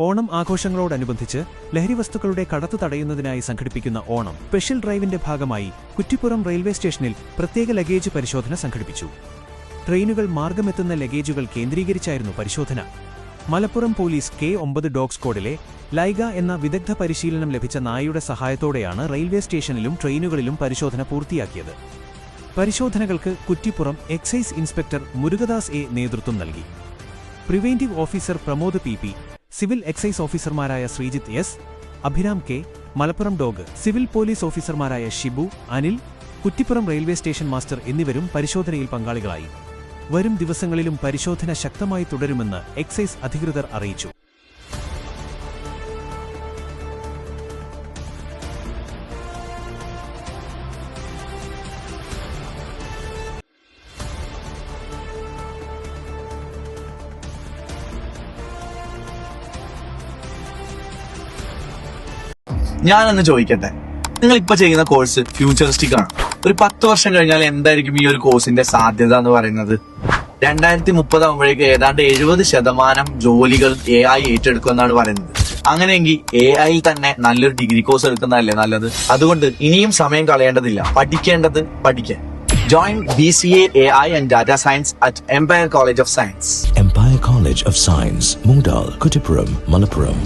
ഓണം ആഘോഷങ്ങളോടനുബന്ധിച്ച് ലഹരിവസ്തുക്കളുടെ കടത്തു തടയുന്നതിനായി സംഘടിപ്പിക്കുന്ന ഓണം സ്പെഷ്യൽ ഡ്രൈവിന്റെ ഭാഗമായി കുറ്റിപ്പുറം റെയിൽവേ സ്റ്റേഷനിൽ പ്രത്യേക ലഗേജ് പരിശോധന സംഘടിപ്പിച്ചു. ട്രെയിനുകൾ മാർഗമെത്തുന്ന ലഗേജുകൾ കേന്ദ്രീകരിച്ചായിരുന്നു പരിശോധന. മലപ്പുറം പോലീസ് K9 ഡോഗ് സ്ക്വാഡിലെ ലൈഗ എന്ന വിദഗ്ധ പരിശീലനം ലഭിച്ച നായയുടെ സഹായത്തോടെയാണ് റെയിൽവേ സ്റ്റേഷനിലും ട്രെയിനുകളിലും പരിശോധന പൂർത്തിയാക്കിയത്. പരിശോധനകൾക്ക് Kuttippuram excise inspector Murukadas A നേതൃത്വം നൽകി. Preventive officer Pramod P, civil excise ഓഫീസർമാരായ Sreejith S, Abhiram K, Malappuram dog civil police ഓഫീസർമാരായ Shibu, Anil, Kuttippuram railway station master എന്നിവരും പരിശോധനയിൽ പങ്കാളികളായി. വരും ദിവസങ്ങളിലും പരിശോധന ശക്തമായി തുടരുമെന്ന് എക്സൈസ് അധികൃതർ അറിയിച്ചു. ഞാനൊന്ന് ചോദിക്കട്ടെ, നിങ്ങൾ ഇപ്പൊ ചെയ്യുന്ന കോഴ്സ് ഫ്യൂച്ചറിസ്റ്റിക് ആണ്. ഒരു 10 വർഷം കഴിഞ്ഞാൽ എന്തായിരിക്കും ഈ ഒരു കോഴ്സിന്റെ സാധ്യത എന്ന് പറയുന്നത്? 2030 ആകുമ്പോഴേക്ക് ഏതാണ്ട് 70% ജോലികൾ AI ഏറ്റെടുക്കുമെന്നാണ് പറയുന്നത്. അങ്ങനെയെങ്കിൽ AI തന്നെ നല്ലൊരു ഡിഗ്രി കോഴ്സ് എടുക്കുന്നതല്ലേ നല്ലത്? അതുകൊണ്ട് ഇനിയും സമയം കളയേണ്ടതില്ല, പഠിക്കേണ്ടത് പഠിക്കാൻ. Join BCA AI and Data Science at Empire College of Science. Empire College of Science, Moondal, Kuttipuram, Malappuram.